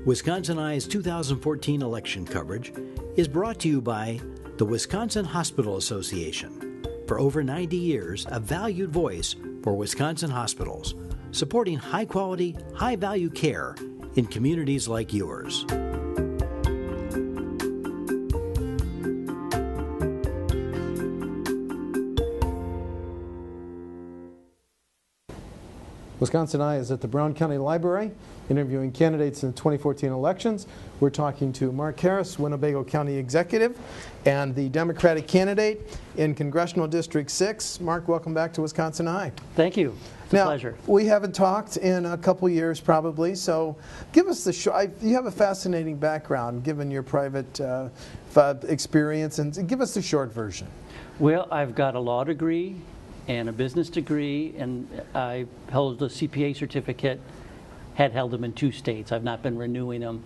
Wisconsin Eye's 2014 election coverage is brought to you by the Wisconsin Hospital Association. For over 90 years, a valued voice for Wisconsin hospitals, supporting high-quality, high-value care in communities like yours. Wisconsin Eye is at the Brown County Library, interviewing candidates in the 2014 elections. We're talking to Mark Harris, Winnebago County Executive, and the Democratic candidate in Congressional District 6. Mark, welcome back to Wisconsin Eye. Thank you. It's a pleasure. We haven't talked in a couple years probably, so give us the you have a fascinating background given your private experience, and give us the short version. Well, I've got a law degree and a business degree, and I held a CPA certificate, had held them in 2 states. I've not been renewing them.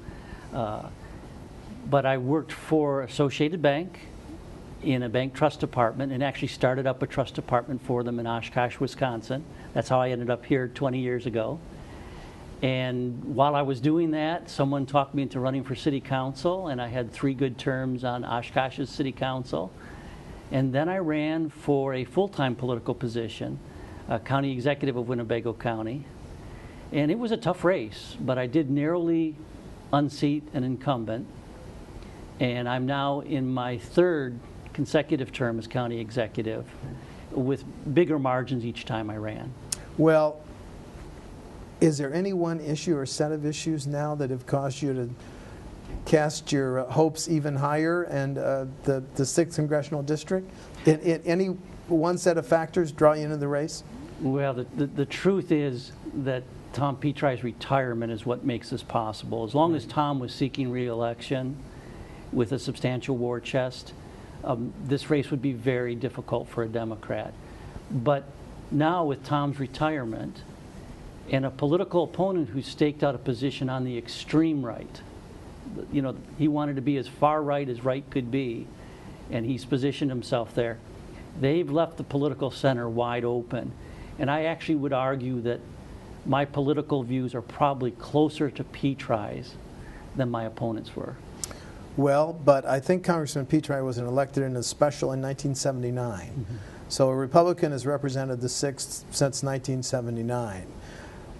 But I worked for Associated Bank in a bank trust department and actually started up a trust department for them in Oshkosh, Wisconsin. That's how I ended up here 20 years ago. And while I was doing that, someone talked me into running for city council, and I had 3 good terms on Oshkosh's city council. And then I ran for a full-time political position, county executive of Winnebago County. And it was a tough race, but I did narrowly unseat an incumbent. And I'm now in my 3rd consecutive term as county executive, with bigger margins each time I ran. Well, is there any one issue or set of issues now that have caused you to cast your hopes even higher, and the 6th Congressional District? In any one set of factors draw you into the race? Well, the truth is that Tom Petrie's retirement is what makes this possible. As long as Tom was seeking re-election with a substantial war chest, this race would be very difficult for a Democrat. But now with Tom's retirement and a political opponent who staked out a position on the extreme right, you know, he wanted to be as far right as right could be, and he's positioned himself there. They've left the political center wide open, and I actually would argue that my political views are probably closer to Petrie's than my opponents were. Well, but I think Congressman Petrie was elected in a special in 1979. Mm-hmm. So a Republican has represented the 6th since 1979.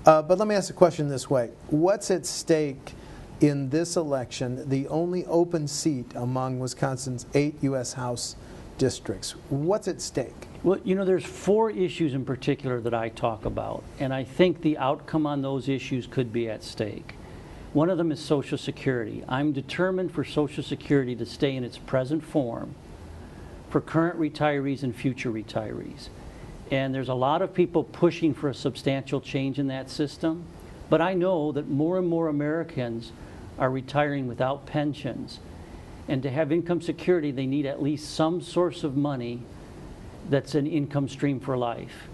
But let me ask the question this way. What's at stake in this election, the only open seat among Wisconsin's 8 U.S. House districts? What's at stake? Well, you know, there's 4 issues in particular that I talk about, and I think the outcome on those issues could be at stake. One of them is Social Security. I'm determined for Social Security to stay in its present form for current retirees and future retirees. And there's a lot of people pushing for a substantial change in that system, but I know that more and more Americans are retiring without pensions. And to have income security, they need at least some source of money that's an income stream for life.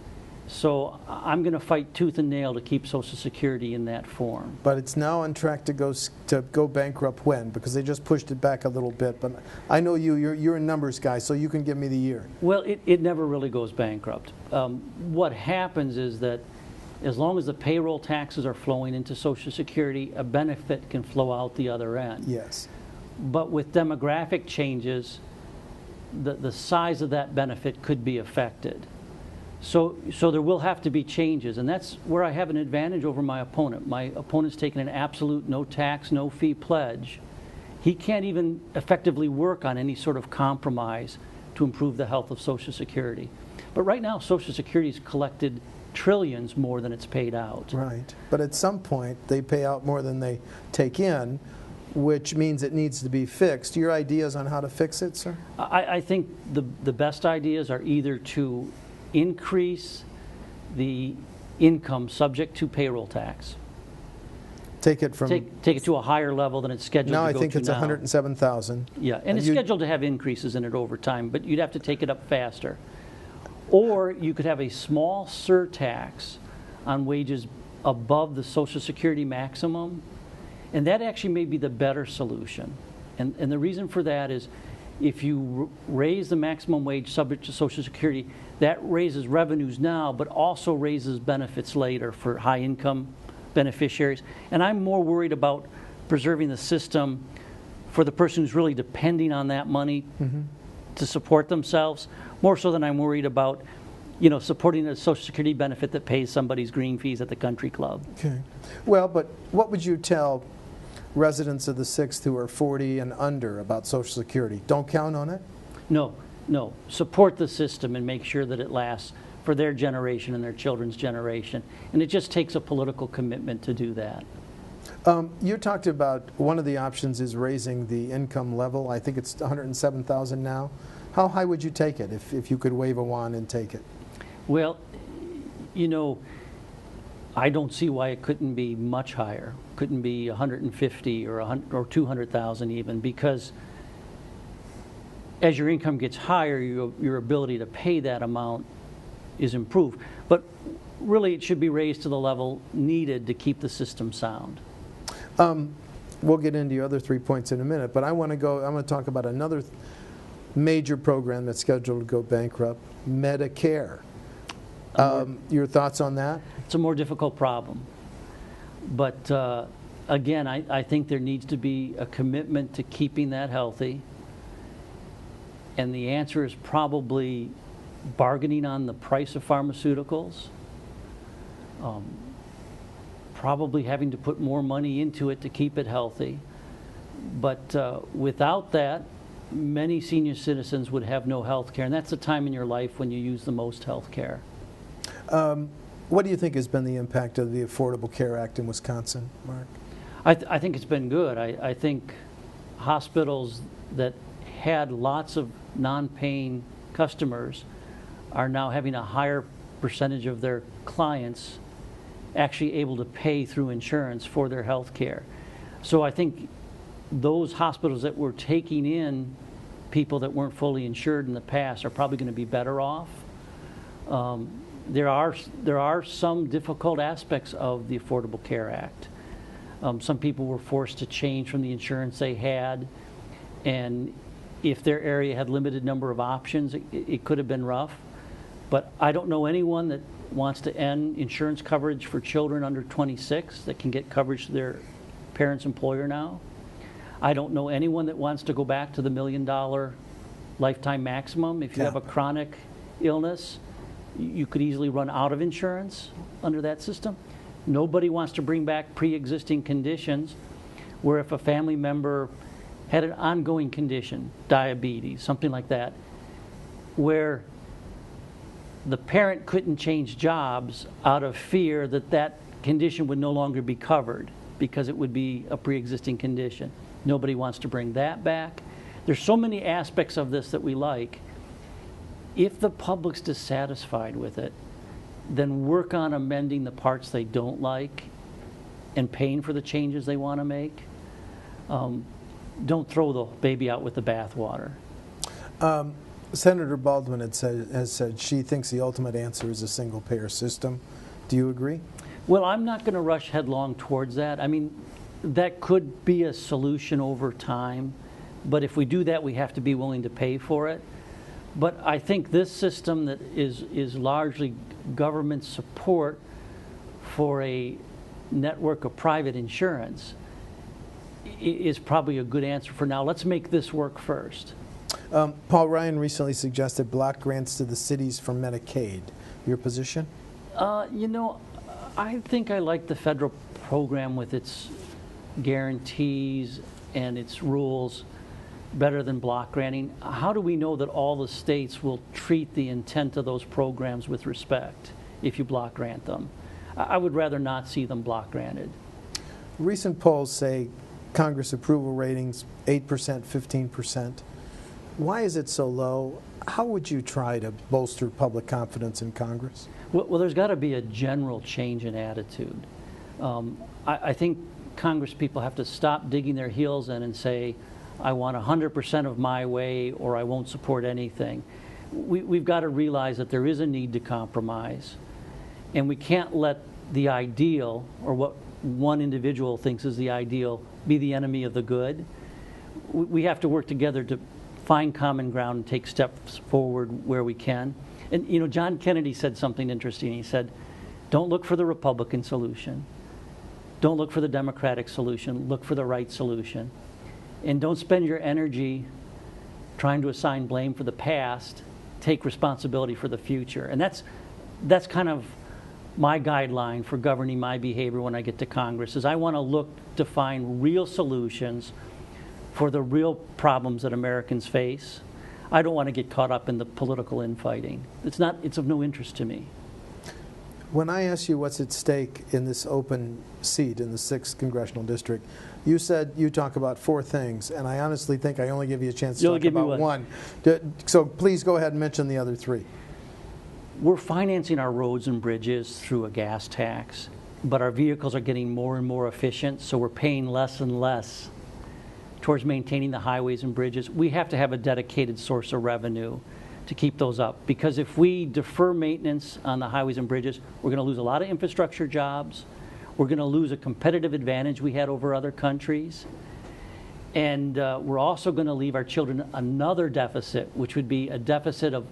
So I'm going to fight tooth and nail to keep Social Security in that form. But it's now on track to go bankrupt when? Because they just pushed it back a little bit. But I know you're a numbers guy, so you can give me the year. Well, it never really goes bankrupt. What happens is that as long as the payroll taxes are flowing into Social Security, a benefit can flow out the other end. Yes. But with demographic changes, the size of that benefit could be affected. So there will have to be changes, and that's where I have an advantage over my opponent. My opponent's taken an absolute no tax, no fee pledge. He can't even effectively work on any sort of compromise to improve the health of Social Security. But right now, Social Security's collected trillions more than it's paid out. Right. But at some point, they pay out more than they take in, which means it needs to be fixed. Your ideas on how to fix it, sir? I think the best ideas are either to increase the income subject to payroll tax. Take it from take it to a higher level than it's scheduled to go to now. Now I think it's 107,000. Yeah, and it's scheduled to have increases in it over time, but you'd have to take it up faster. Or you could have a small surtax on wages above the Social Security maximum, and that actually may be the better solution. And the reason for that is if you raise the maximum wage subject to Social Security, that raises revenues now, but also raises benefits later for high-income beneficiaries. And I'm more worried about preserving the system for the person who's really depending on that money to support themselves, more so than I'm worried about, supporting a Social Security benefit that pays somebody's green fees at the country club. Okay. Well, but what would you tell residents of the 6th who are 40 and under about Social Security? Don't count on it? No. Support the system and make sure that it lasts for their generation and their children's generation. And it just takes a political commitment to do that. You talked about one of the options is raising the income level. I think it's $107,000 now. How high would you take it if you could wave a wand and take it? Well, I don't see why it couldn't be much higher. Couldn't be 150 or 200,000 even, because as your income gets higher, your ability to pay that amount is improved. But really, it should be raised to the level needed to keep the system sound. We'll get into your other 3 points in a minute, but I'm going to talk about another major program that's scheduled to go bankrupt, Medicare. Your thoughts on that? It's a more difficult problem. But again, I think there needs to be a commitment to keeping that healthy. And the answer is probably bargaining on the price of pharmaceuticals, probably having to put more money into it to keep it healthy. But without that, many senior citizens would have no health care, and that's the time in your life when you use the most health care. What do you think has been the impact of the Affordable Care Act in Wisconsin, Mark? I think it's been good. I think hospitals that had lots of non-paying customers are now having a higher percentage of their clients actually able to pay through insurance for their health care. So I think those hospitals that were taking in people that weren't fully insured in the past are probably going to be better off. There are some difficult aspects of the Affordable Care Act. Some people were forced to change from the insurance they had, and if their area had limited number of options, it could have been rough. But I don't know anyone that wants to end insurance coverage for children under 26 that can get coverage to their parent's employer now. I don't know anyone that wants to go back to the $1 million lifetime maximum. If you have a chronic illness, you could easily run out of insurance under that system. Nobody wants to bring back pre-existing conditions where if a family member had an ongoing condition, diabetes, something like that, where the parent couldn't change jobs out of fear that that condition would no longer be covered because it would be a pre-existing condition. Nobody wants to bring that back. There's so many aspects of this that we like. If the public's dissatisfied with it, then work on amending the parts they don't like and paying for the changes they want to make. Don't throw the baby out with the bathwater. Senator Baldwin has said she thinks the ultimate answer is a single-payer system. Do you agree? Well, I'm not going to rush headlong towards that. I mean, that could be a solution over time, but if we do that, we have to be willing to pay for it. But I think this system that is largely government support for a network of private insurance is probably a good answer for now. Let's make this work first. Paul Ryan recently suggested block grants to the cities for Medicaid. Your position? I think I like the federal program with its guarantees and its rules better than block granting. How do we know that all the states will treat the intent of those programs with respect if you block grant them? I would rather not see them block granted. Recent polls say Congress approval ratings 8%, 15%. Why is it so low? How would you try to bolster public confidence in Congress? Well, there's got to be a general change in attitude. I think Congress people have to stop digging their heels in and say, I want 100% of my way or I won't support anything. We've got to realize that there is a need to compromise, and we can't let the ideal, or what one individual thinks is the ideal, be the enemy of the good. We have to work together to find common ground and take steps forward where we can. And John Kennedy said something interesting. He said, don't look for the Republican solution. Don't look for the Democratic solution. Look for the right solution. And don't spend your energy trying to assign blame for the past. Take responsibility for the future. And that's kind of my guideline for governing my behavior when I get to Congress, is I want to look to find real solutions for the real problems that Americans face. I don't want to get caught up in the political infighting. It's of no interest to me. When I asked you what's at stake in this open seat in the 6th Congressional District, you said you talk about 4 things, and I honestly think I only give you a chance to talk about one. So please go ahead and mention the other 3. We're financing our roads and bridges through a gas tax, but our vehicles are getting more and more efficient, so we're paying less and less towards maintaining the highways and bridges. We have to have a dedicated source of revenue to keep those up, because if we defer maintenance on the highways and bridges, we're going to lose a lot of infrastructure jobs. We're going to lose a competitive advantage we had over other countries. And we're also going to leave our children another deficit, which would be a deficit of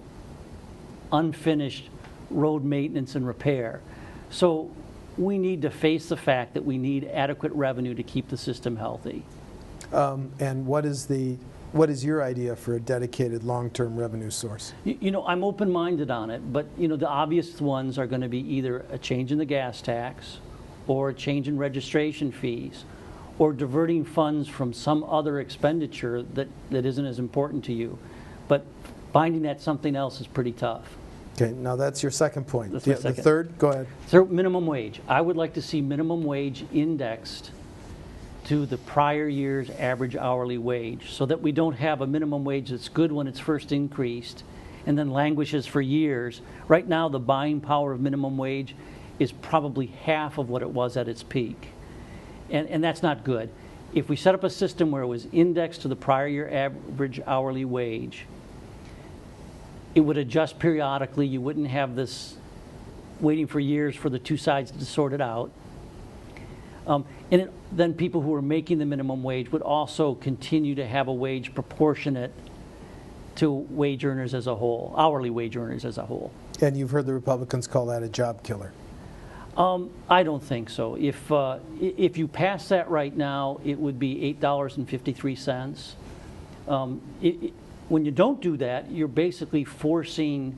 unfinished road maintenance and repair. So we need to face the fact that we need adequate revenue to keep the system healthy. And what is your idea for a dedicated long-term revenue source? You know, I'm open-minded on it, but you know, the obvious ones are going to be either a change in the gas tax, or a change in registration fees, or diverting funds from some other expenditure that isn't as important to you. But finding that something else is pretty tough. Okay, now that's your second point. That's my second. The third, go ahead. So minimum wage. I would like to see minimum wage indexed to the prior year's average hourly wage, so that we don't have a minimum wage that's good when it's first increased and then languishes for years. Right now, the buying power of minimum wage is probably half of what it was at its peak. And that's not good. If we set up a system where it was indexed to the prior year average hourly wage, it would adjust periodically. You wouldn't have waiting for years for the two sides to sort it out. Then people who are making the minimum wage would also continue to have a wage proportionate to wage earners as a whole, hourly wage earners as a whole. And you've heard the Republicans call that a job killer. I don't think so. If you pass that right now, it would be $8.53. When you don't do that, you're basically forcing,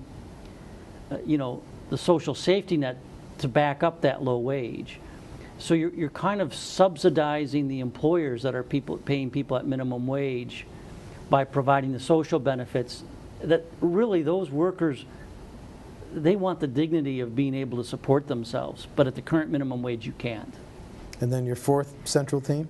the social safety net to back up that low wage. So you're kind of subsidizing the employers that are paying people at minimum wage by providing the social benefits that really those workers, they want the dignity of being able to support themselves, but at the current minimum wage you can't. And then your fourth central theme?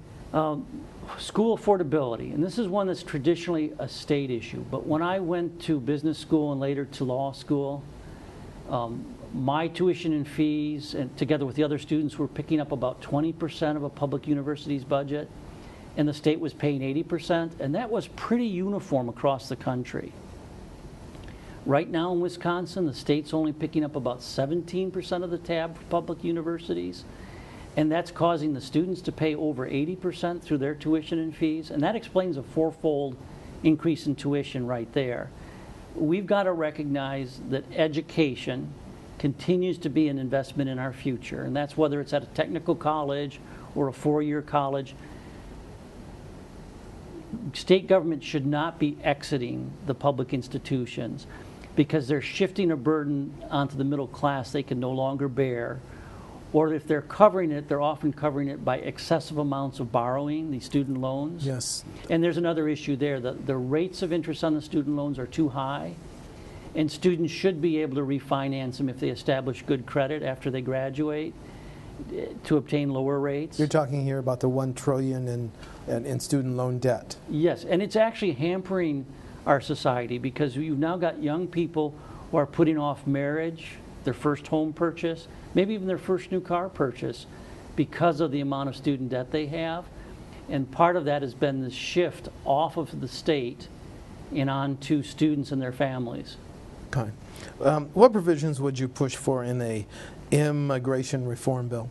School affordability, and this is one that's traditionally a state issue, but when I went to business school and later to law school, my tuition and fees, and together with the other students, were picking up about 20% of a public university's budget, and the state was paying 80%, and that was pretty uniform across the country. Right now in Wisconsin, the state's only picking up about 17% of the tab for public universities, and that's causing the students to pay over 80% through their tuition and fees, and that explains a 4-fold increase in tuition right there. We've got to recognize that education continues to be an investment in our future, and that's whether it's at a technical college or a 4-year college. State government should not be exiting the public institutions because they're shifting a burden onto the middle class they can no longer bear. Or if they're covering it, they're often covering it by excessive amounts of borrowing, these student loans. Yes. And there's another issue there. The rates of interest on the student loans are too high, and students should be able to refinance them if they establish good credit after they graduate to obtain lower rates. You're talking here about the $1 trillion in student loan debt. Yes, and it's actually hampering our society because you've now got young people who are putting off marriage, their first home purchase, maybe even their first new car purchase because of the amount of student debt they have. And part of that has been the shift off of the state and onto students and their families. Okay. What provisions would you push for in a immigration reform bill?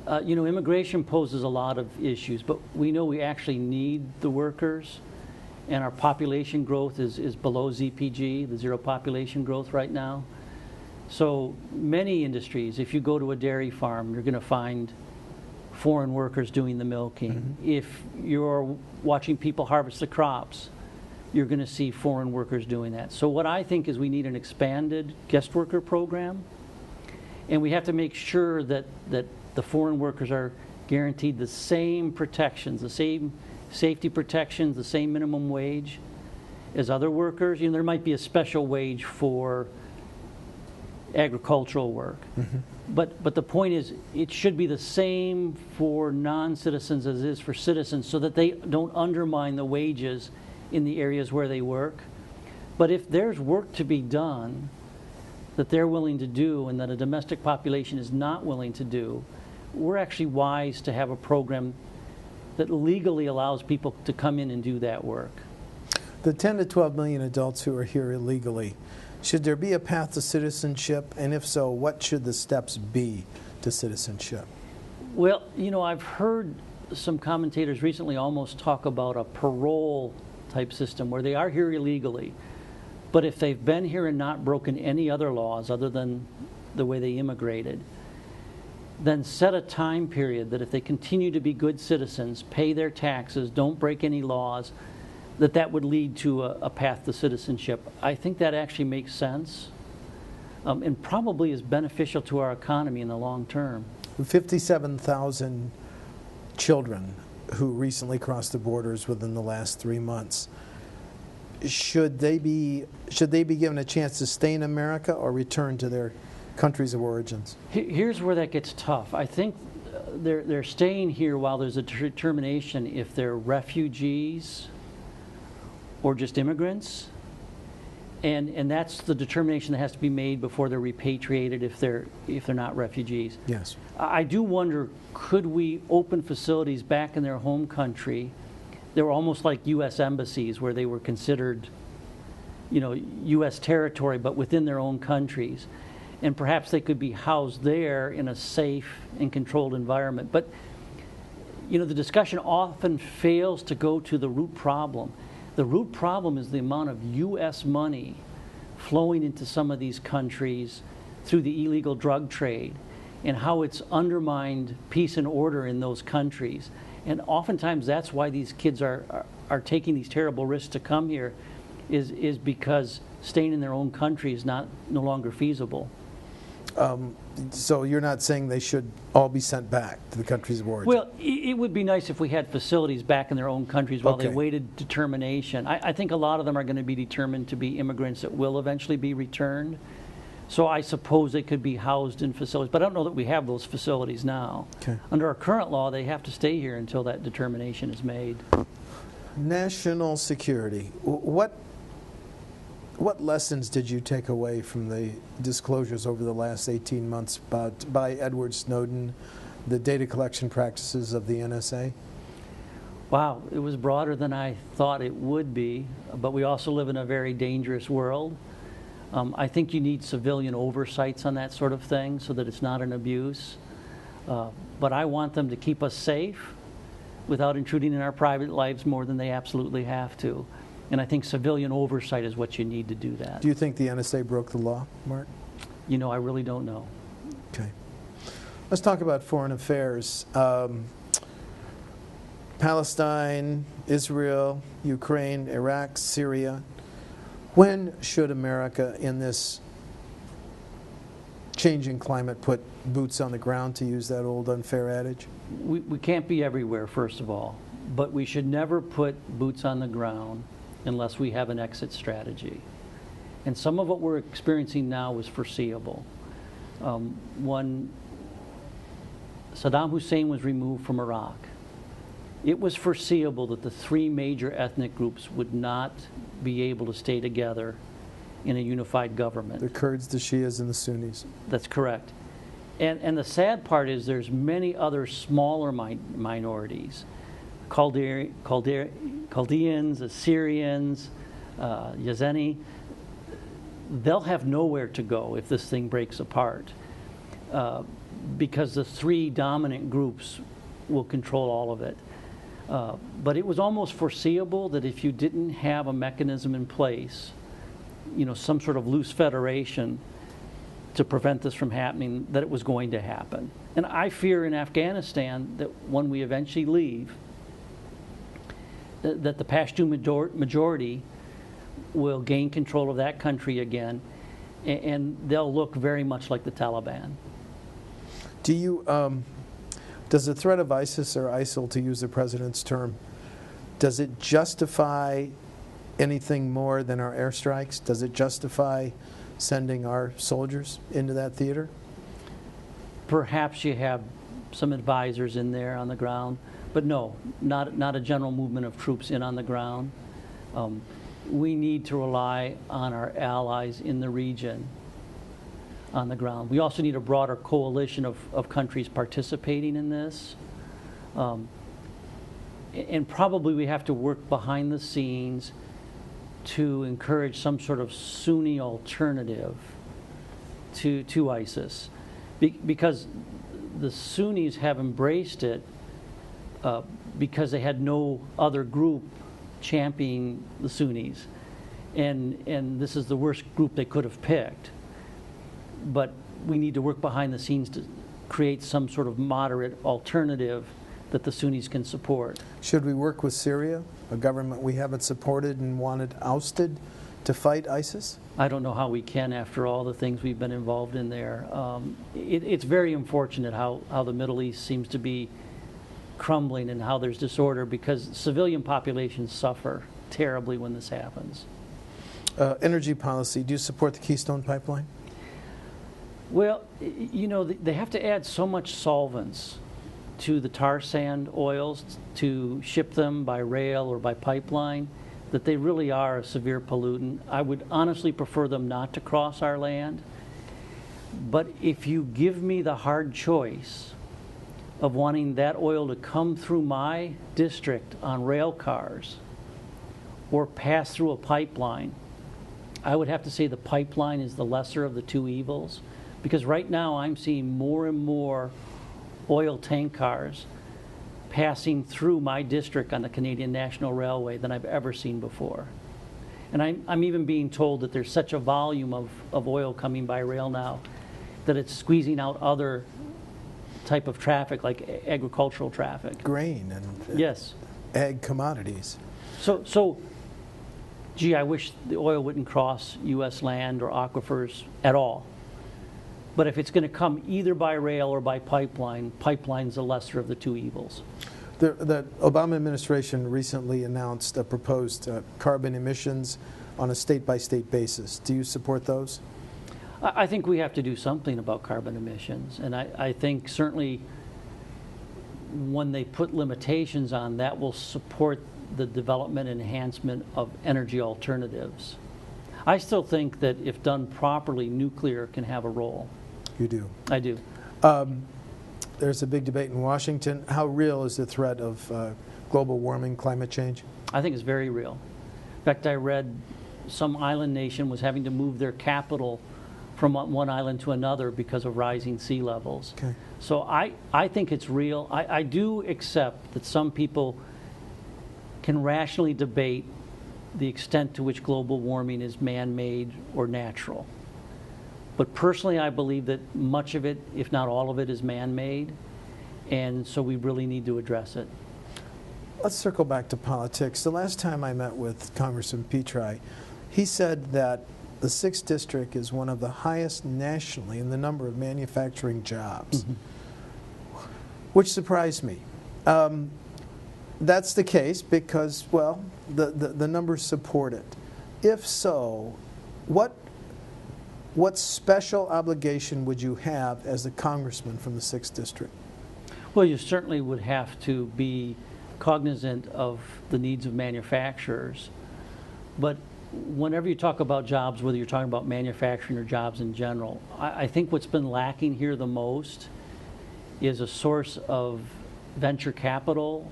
Immigration poses a lot of issues, but we know we actually need the workers, and our population growth is below ZPG, the zero population growth right now. So many industries, if you go to a dairy farm, you're going to find foreign workers doing the milking. If you're watching people harvest the crops, you're going to see foreign workers doing that. So what I think is we need an expanded guest worker program, and we have to make sure that the foreign workers are guaranteed the same protections, the same safety protections, the same minimum wage as other workers. You know, there might be a special wage for agricultural work. But the point is, it should be the same for non-citizens as it is for citizens, so that they don't undermine the wages in the areas where they work. But if there's work to be done that they're willing to do and that a domestic population is not willing to do, we're actually wise to have a program that legally allows people to come in and do that work. The 10 to 12 million adults who are here illegally, should there be a path to citizenship? And if so, what should the steps be to citizenship? Well, you know, I've heard some commentators recently almost talk about a parole type system where they are here illegally, but if they've been here and not broken any other laws other than the way they immigrated, then set a time period that if they continue to be good citizens, pay their taxes, don't break any laws, that would lead to a path to citizenship. I think that actually makes sense, and probably is beneficial to our economy in the long term. 57,000 children who recently crossed the borders within the last 3 months. Should they be given a chance to stay in America or return to their countries of origins? Here's where that gets tough. I think they're staying here while there's a determination if they're refugees or just immigrants, and that's the determination that has to be made before they're repatriated if they're not refugees. Yes. I do wonder, could we open facilities back in their home country? They were almost like U.S. embassies, where they were considered, you know, U.S. territory, but within their own countries, and perhaps they could be housed there in a safe and controlled environment. But you know, the discussion often fails to go to the root problem. The root problem is the amount of U.S. money flowing into some of these countries through the illegal drug trade, and how it's undermined peace and order in those countries. And oftentimes that's why these kids are taking these terrible risks to come here, is because staying in their own country is no longer feasible. So you're not saying they should all be sent back to the countries of origin? Well, it would be nice if we had facilities back in their own countries while they waited determination. I think a lot of them are going to be determined to be immigrants that will eventually be returned. So I suppose they could be housed in facilities, but I don't know that we have those facilities now. Okay. Under our current law, they have to stay here until that determination is made. National security. What lessons did you take away from the disclosures over the last 18 months by Edward Snowden, the data collection practices of the NSA? Wow, it was broader than I thought it would be, but we also live in a very dangerous world. I think you need civilian oversights on that sort of thing so that it's not an abuse. But I want them to keep us safe without intruding in our private lives more than they absolutely have to. And I think civilian oversight is what you need to do that. Do you think the NSA broke the law, Mark? You know, I really don't know. Okay. Let's talk about foreign affairs. Palestine, Israel, Ukraine, Iraq, Syria. When should America, in this changing climate, put boots on the ground, to use that old unfair adage? We can't be everywhere, first of all, but we should never put boots on the ground unless we have an exit strategy. And some of what we're experiencing now is foreseeable. When Saddam Hussein was removed from Iraq, it was foreseeable that the three major ethnic groups would not be able to stay together in a unified government. The Kurds, the Shias, and the Sunnis. That's correct. And the sad part is there's many other smaller minorities. Chaldeans, Assyrians, Yazeni. They'll have nowhere to go if this thing breaks apart, because the three dominant groups will control all of it. But it was almost foreseeable that if you didn't have a mechanism in place, you know, some sort of loose federation, to prevent this from happening, that it was going to happen. And I fear in Afghanistan that when we eventually leave, that the Pashtun majority will gain control of that country again, and they'll look very much like the Taliban. Do you, does the threat of ISIS or ISIL, to use the president's term, does it justify anything more than our airstrikes? Does it justify sending our soldiers into that theater? Perhaps you have some advisors in there on the ground, but no, not a general movement of troops in on the ground. We need to rely on our allies in the region on the ground. We also need a broader coalition of countries participating in this. And probably we have to work behind the scenes to encourage some sort of Sunni alternative to ISIS. Because the Sunnis have embraced it because they had no other group championing the Sunnis. And this is the worst group they could have picked. But we need to work behind the scenes to create some sort of moderate alternative that the Sunnis can support. Should we work with Syria, a government we haven't supported and wanted ousted, to fight ISIS? I don't know how we can after all the things we've been involved in there. It's very unfortunate how the Middle East seems to be crumbling and how there's disorder, because civilian populations suffer terribly when this happens. Energy policy, do you support the Keystone Pipeline? Well, you know, they have to add so much solvents to the tar sand oils to ship them by rail or by pipeline that they really are a severe pollutant. I would honestly prefer them not to cross our land. But if you give me the hard choice of wanting that oil to come through my district on rail cars or pass through a pipeline, I would have to say the pipeline is the lesser of the two evils. Because right now I'm seeing more and more oil tank cars passing through my district on the Canadian National Railway than I've ever seen before. And I'm even being told that there's such a volume of oil coming by rail now that it's squeezing out other type of traffic, like agricultural traffic. Grain and yes, ag commodities. So, gee, I wish the oil wouldn't cross U.S. land or aquifers at all. But if it's going to come either by rail or by pipeline, pipeline's the lesser of the two evils. The Obama administration recently announced a proposed carbon emissions on a state-by-state basis. Do you support those? I think we have to do something about carbon emissions. And I think certainly when they put limitations on, that will support the development and enhancement of energy alternatives. I still think that if done properly, nuclear can have a role. You do? I do. There's a big debate in Washington. How real is the threat of global warming, climate change? I think it's very real. In fact, I read some island nation was having to move their capital from one island to another because of rising sea levels. Okay. So I think it's real. I do accept that some people can rationally debate the extent to which global warming is man-made or natural. But personally, I believe that much of it, if not all of it, is man-made, and so we really need to address it. Let's circle back to politics. The last time I met with Congressman Petri, he said that the 6th District is one of the highest nationally in the number of manufacturing jobs, which surprised me. That's the case because, well, the numbers support it. If so, what special obligation would you have as a congressman from the 6th District? Well, you certainly would have to be cognizant of the needs of manufacturers. But whenever you talk about jobs, whether you're talking about manufacturing or jobs in general, I think what's been lacking here the most is a source of venture capital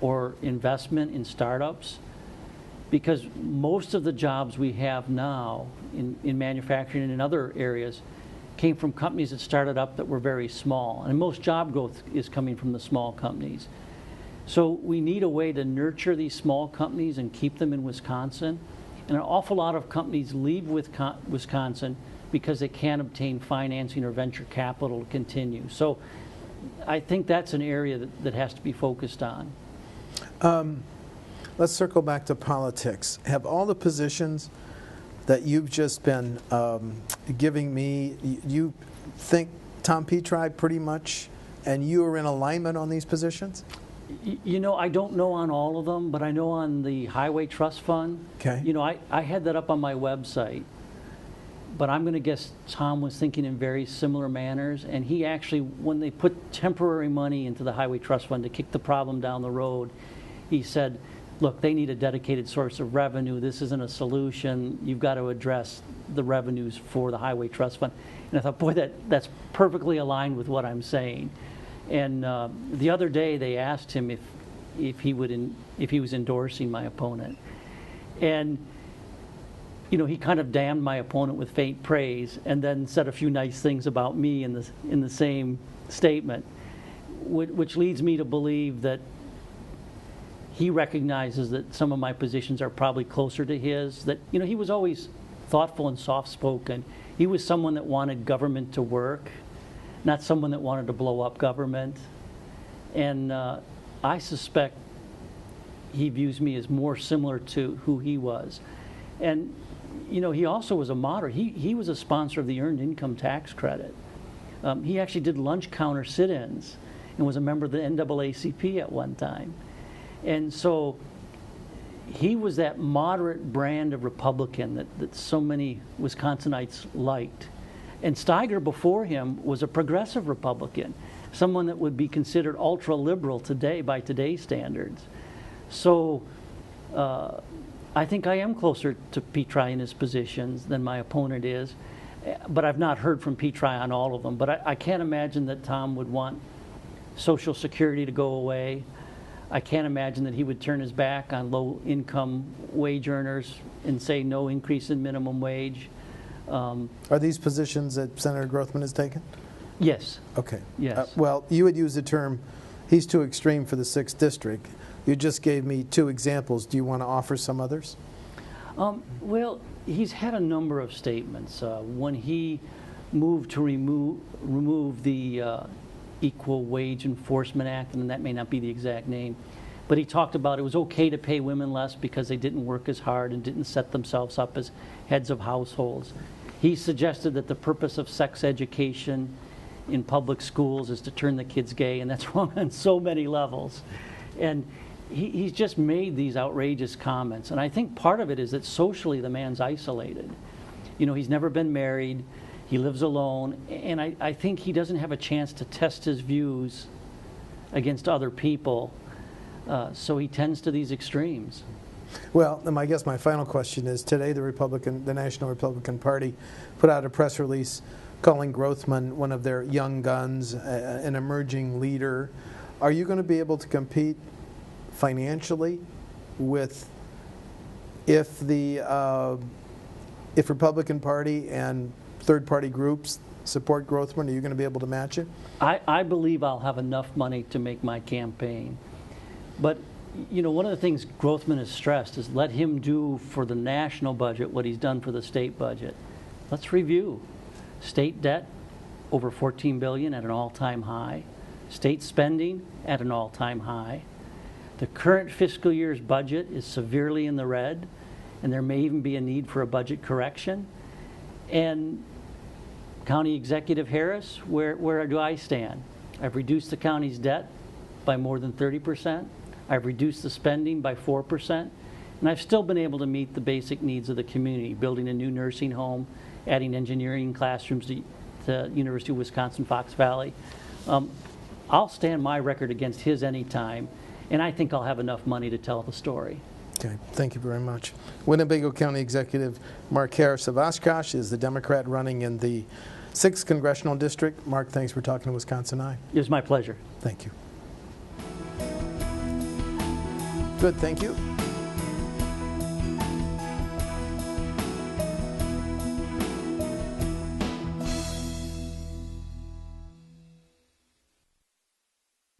or investment in startups. Because most of the jobs we have now in manufacturing and in other areas came from companies that started up that were very small. And most job growth is coming from the small companies. So we need a way to nurture these small companies and keep them in Wisconsin. And an awful lot of companies leave Wisconsin because they can't obtain financing or venture capital to continue. So I think that's an area that has to be focused on. Let's circle back to politics. Have all the positions that you've just been giving me, you think Tom Petri pretty much, and you are in alignment on these positions? You know, I don't know on all of them, but I know on the Highway Trust Fund. Okay. You know, I had that up on my website, but I'm going to guess Tom was thinking in very similar manners, and he actually, when they put temporary money into the Highway Trust Fund to kick the problem down the road, he said, look, they need a dedicated source of revenue. This isn't a solution. You've got to address the revenues for the Highway Trust Fund. And I thought, boy, that's perfectly aligned with what I'm saying. And the other day they asked him if he was endorsing my opponent, and you know, he kind of damned my opponent with faint praise, and then said a few nice things about me in the same statement, which leads me to believe that he recognizes that some of my positions are probably closer to his. That, you know, he was always thoughtful and soft-spoken. He was someone that wanted government to work, not someone that wanted to blow up government. And I suspect he views me as more similar to who he was. And, you know, he also was a moderate. He was a sponsor of the Earned Income Tax Credit. He actually did lunch counter sit-ins and was a member of the NAACP at one time. And so he was that moderate brand of Republican that so many Wisconsinites liked. And Steiger before him was a progressive Republican, someone that would be considered ultra-liberal today by today's standards. So I think I am closer to Petri in his positions than my opponent is, but I've not heard from Petri on all of them. But I can't imagine that Tom would want Social Security to go away. I can't imagine that he would turn his back on low-income wage earners and say no increase in minimum wage. Are these positions that Senator Grothman has taken? Yes. Okay. Yes. Well, you would use the term, he's too extreme for the 6th District. You just gave me 2 examples. Do you want to offer some others? Well, he's had a number of statements. When he moved to remove the Equal Wage Enforcement Act, and that may not be the exact name, but he talked about it was okay to pay women less because they didn't work as hard and didn't set themselves up as heads of households. He suggested that the purpose of sex education in public schools is to turn the kids gay, and that's wrong on so many levels. And he's just made these outrageous comments, and I think part of it is that socially the man's isolated. You know, he's never been married, he lives alone, and I think he doesn't have a chance to test his views against other people, so he tends to these extremes. Well, I guess my final question is, today the National Republican Party put out a press release calling Grothman one of their young guns, an emerging leader. Are you going to be able to compete financially with if Republican Party and third-party groups support Grothman? Are you going to be able to match it? I believe I'll have enough money to make my campaign. But, you know, one of the things Grothman has stressed is let him do for the national budget what he's done for the state budget. Let's review. State debt, over $14 billion at an all-time high. State spending at an all-time high. The current fiscal year's budget is severely in the red, and there may even be a need for a budget correction. And County Executive Harris, where do I stand? I've reduced the county's debt by more than 30%. I've reduced the spending by 4%. And I've still been able to meet the basic needs of the community, building a new nursing home, adding engineering classrooms to University of Wisconsin-Fox Valley. I'll stand my record against his anytime, and I think I'll have enough money to tell the story. Okay, thank you very much. Winnebago County Executive Mark Harris of Oshkosh is the Democrat running in the 6th Congressional District. Mark, thanks for talking to Wisconsin Eye. It was my pleasure. Thank you. Good, thank you.